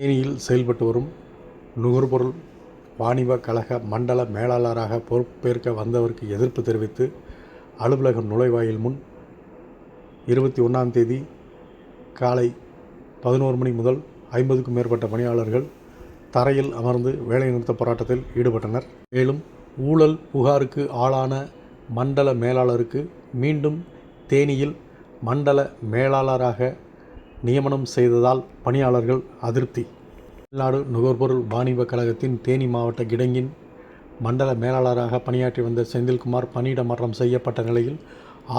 தேனியில் செயல்பட்டு வரும் நுகர்பொருள் வாணிப கழக மண்டல மேலாளராக பொறுப்பேற்க வந்தவருக்கு எதிர்ப்பு தெரிவித்து அலுவலக நுழைவாயில் முன் 21ஆம் தேதி காலை 11 மணி முதல் 50க்கும் மேற்பட்ட பணியாளர்கள் தரையில் அமர்ந்து வேலைநிறுத்த போராட்டத்தில் ஈடுபட்டனர். மேலும் ஊழல் புகாருக்கு ஆளான மண்டல மேலாளருக்கு மீண்டும் தேனியில் மண்டல மேலாளராக நியமனம் செய்ததால் பணியாளர்கள் அதிருப்தி. தமிழ்நாடு நுகர்பொருள் வாணிப கழகத்தின் தேனி மாவட்ட கிடங்கின் மண்டல மேலாளராக பணியாற்றி வந்த செந்தில்குமார் பணியிட மாற்றம் செய்யப்பட்ட நிலையில்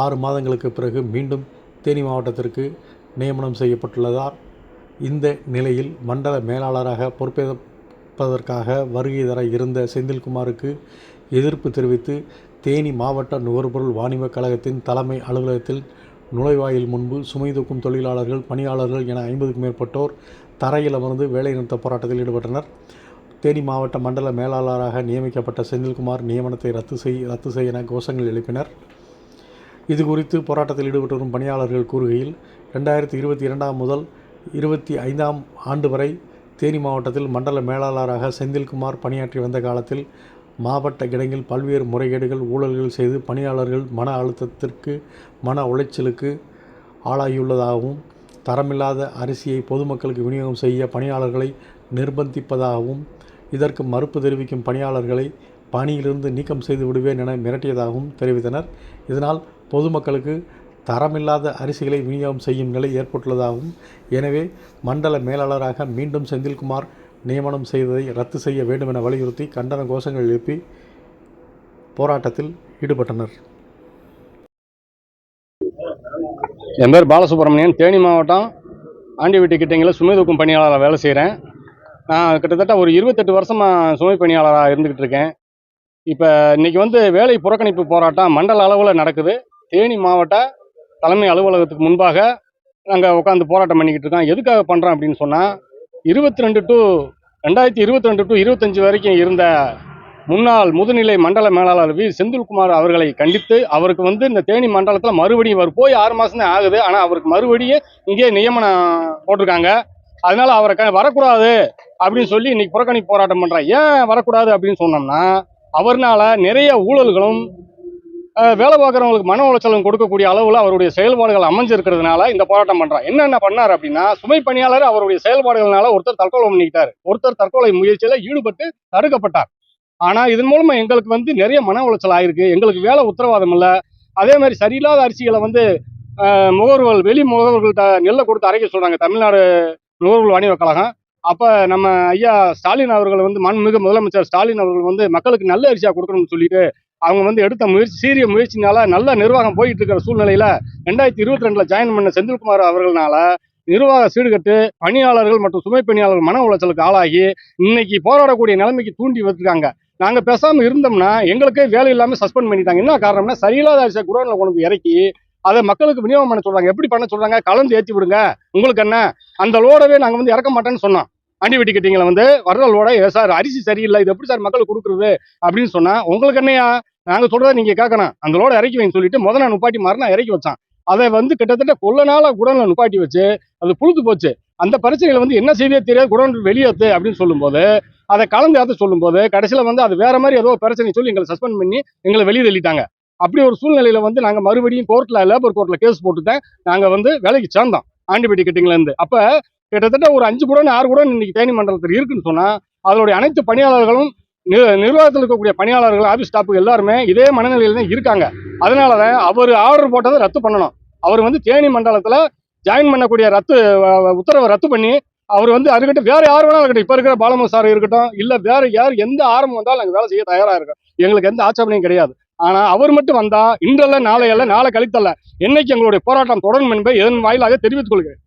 6 மாதங்களுக்கு பிறகு மீண்டும் தேனி மாவட்டத்திற்கு நியமனம் செய்யப்பட்டுள்ளதால் இந்த நிலையில் மண்டல மேலாளராக பொறுப்பேற்பதற்காக வருகை தர இருந்த செந்தில்குமாருக்கு எதிர்ப்பு தெரிவித்து தேனி மாவட்ட நுகர்பொருள் வாணிப கழகத்தின் தலைமை அலுவலகத்தில் நுழைவாயில் முன்பு சுமை தூக்கும் தொழிலாளர்கள், பணியாளர்கள் என 50க்கும் மேற்பட்டோர் தரையில் அமர்ந்து வேலைநிறுத்த போராட்டத்தில் ஈடுபட்டனர். தேனி மாவட்ட மண்டல மேலாளராக நியமிக்கப்பட்ட செந்தில்குமார் நியமனத்தை ரத்து செய் என கோஷங்கள் எழுப்பினர். இதுகுறித்து போராட்டத்தில் ஈடுபட்டு வரும் பணியாளர்கள் கூறுகையில் 2022 முதல் 25ஆம் ஆண்டு வரை தேனி மாவட்டத்தில் மண்டல மேலாளராக செந்தில்குமார் பணியாற்றி வந்த காலத்தில் மாவட்ட கிடங்கில் பல்வேறு முறைகேடுகள், ஊழல்கள் செய்து பணியாளர்கள் மன அழுத்தத்திற்கு, மன உளைச்சலுக்கு ஆளாகியுள்ளதாகவும், தரமில்லாத அரிசியை பொதுமக்களுக்கு விநியோகம் செய்ய பணியாளர்களை நிர்பந்திப்பதாகவும், இதற்கு மறுப்பு தெரிவிக்கும் பணியாளர்களை பணியிலிருந்து நீக்கம் செய்து விடுவேன் என மிரட்டியதாகவும் தெரிவித்தனர். இதனால் பொதுமக்களுக்கு தரமில்லாத அரிசிகளை விநியோகம் செய்யும் நிலை ஏற்பட்டுள்ளதாகவும், எனவே மண்டல மேலாளராக மீண்டும் செந்தில்குமார் நியமனம் செய்ததை ரத்து செய்ய வேண்டும் என வலியுறுத்தி கண்டன கோஷங்கள் எழுப்பி போராட்டத்தில் ஈடுபட்டனர். என் பேர் பாலசுப்ரமணியன். தேனி மாவட்டம் ஆண்டிவட்டி கிட்டங்கில் சுமை தூக்கும் பணியாளராக வேலை செய்கிறேன். நான் கிட்டத்தட்ட ஒரு 28 வருஷமாக சுமை பணியாளராக இருந்துக்கிட்டு இருக்கேன். இப்போ இன்றைக்கி வேலை புறக்கணிப்பு போராட்டம் மண்டல அளவில் நடக்குது. தேனி மாவட்ட தலைமை அலுவலகத்துக்கு முன்பாக நாங்கள் உட்காந்து போராட்டம் பண்ணிக்கிட்டு இருக்கோம். எதுக்காக பண்ணுறோம் அப்படின்னு சொன்னால் 2022 to 25 வரைக்கும் இருந்த முன்னாள் முதுநிலை மண்டல மேலாளர் செந்தில்குமார் அவர்களை கண்டித்து அவருக்கு இந்த தேனி மண்டலத்தில் மறுபடியும் அவர் போய் 6 மாதம் தான் ஆகுது. ஆனால் அவருக்கு மறுபடியும் இங்கே நியமனம் போட்டிருக்காங்க. அதனால அவரை வரக்கூடாது அப்படின்னு சொல்லி இன்னைக்கு புறக்கணிப்பு போராட்டம் பண்ணுறாங்க. ஏன் வரக்கூடாது அப்படின்னு சொன்னோம்னா அவர்னால நிறைய ஊழல்களும் வேலை பார்க்குறவங்களுக்கு மன உளைச்சலும் கொடுக்கக்கூடிய அளவில் அவருடைய செயல்பாடுகள் அமைஞ்சிருக்கிறதுனால இந்த போராட்டம் பண்ணுறான். என்னென்ன பண்ணார் அப்படின்னா, சுமை பணியாளர் அவருடைய செயல்பாடுகள்னால ஒருத்தர் தற்கொலை பண்ணிக்கிட்டார், ஒருத்தர் தற்கொலை முயற்சியில் ஈடுபட்டு தடுக்கப்பட்டார். ஆனால் இதன் மூலமாக எங்களுக்கு நிறைய மன உளைச்சல் ஆயிருக்கு. எங்களுக்கு வேலை உத்தரவாதம் இல்லை. அதே மாதிரி சரியில்லாத அரிசிகளை முகவர்கள் வெளி முகவர்கள்ட்ட நெல்லை கொடுத்து அரைக்க சொல்கிறாங்க தமிழ்நாடு நுகர்பொருள் வாணிப கழகம். அப்போ நம்ம ஐயா ஸ்டாலின் அவர்கள் மாண்புமிகு முதலமைச்சர் ஸ்டாலின் அவர்கள் மக்களுக்கு நல்ல அரிசியாக கொடுக்கணும்னு சொல்லிட்டு அவங்க எடுத்த சீரிய முயற்சினால நல்ல நிர்வாகம் போயிட்டு இருக்கிற சூழ்நிலையில 2022 ஜாயின் பண்ண செந்தில்குமார் அவர்களால நிர்வாக சீடுகட்டு பணியாளர்கள் மற்றும் சுமை பணியாளர்கள் மன உளைச்சலுக்கு ஆளாகி இன்னைக்கு போராடக்கூடிய நிலைமைக்கு தூண்டி வச்சிருக்காங்க. நாங்க பேசாம இருந்தோம்னா எங்களுக்கே வேலை இல்லாம சஸ்பெண்ட் பண்ணிட்டாங்க. என்ன காரணம்னா சரியில்லாத அரிசியை குடோன்ல கொண்டு இறக்கி அதை மக்களுக்கு விநியோகம் பண்ண சொல்றாங்க. எப்படி பண்ண சொல்றாங்க? கலந்து ஏற்றி விடுங்க, உங்களுக்கு என்ன, அந்த லோடவே நாங்க இறக்க மாட்டேன்னு சொன்னோம். ஆண்டிவட்டி கிட்டீங்கள வர்ற லோட சார் அரிசி சரியில்லை, இது எப்படி சார் மக்களுக்கு கொடுக்குறது அப்படின்னு சொன்னா, உங்களுக்கு என்னையா நாங்க சொல்றதை நீங்க கேட்கணும், அந்த லோட இறக்கி வைன்னு சொல்லிட்டு முதல்ல நுப்பாட்டி மறுநாள் இறக்கி வச்சான். அதை கிட்டத்தட்ட கொள்ள நாள குடோன்ல நுப்பாட்டி வச்சு அது புழுத்து போச்சு. அந்த பிரச்சனைகளை என்ன செய்தே தெரியாது, குடோன் வெளியேற்று அப்படின்னு சொல்லும்போது அதை கலந்து ஏற்ற சொல்லும்போது கடைசியில் அது வேற மாதிரி ஏதோ பிரச்சனை சொல்லி எங்களை சஸ்பெண்ட் பண்ணி எங்களை வெளியே தள்ளிட்டாங்க. அப்படி ஒரு சூழ்நிலையில நாங்க மறுபடியும் லேபர் கோர்ட்ல கேஸ் போட்டுதான் நாங்க வேலைக்கு சேர்ந்தோம் ஆண்டிவட்டி கிட்டீங்கள இருந்து. அப்ப கிட்டத்தட்ட ஒரு 5 குடோன் 6 குடோன் இன்னைக்கு தேனி மண்டலத்தில் இருக்குன்னு சொன்னா அதனுடைய அனைத்து பணியாளர்களும் நிர்வாகத்தில் இருக்கக்கூடிய பணியாளர்கள், ஆபீஸ் ஸ்டாஃப் எல்லாருமே இதே மனநிலையில தான் இருக்காங்க. அதனாலதான் அவர் ஆர்டர் போட்டதை ரத்து பண்ணணும். அவர் தேனி மண்டலத்துல ஜாயின் பண்ணக்கூடிய உத்தரவை ரத்து பண்ணி அவர் அதுக்கிட்ட வேற யார் வேணாலும் இருக்கட்டும், இப்ப இருக்கிற பாலமு சார் இருக்கட்டும், இல்ல வேற யார் எந்த ஆரம்பம் வந்தாலும் நாங்க வேலை செய்ய தயாரா இருக்கோம். எங்களுக்கு எந்த ஆட்சேபனையும் கிடையாது. ஆனா அவர் மட்டும் வந்தா இன்றல்ல நாளை கழித்தல்ல என்னைக்கு எங்களுடைய போராட்டம் தொடரும் என்பதை இதன் வாயிலாக தெரிவித்துக் கொள்கிறேன்.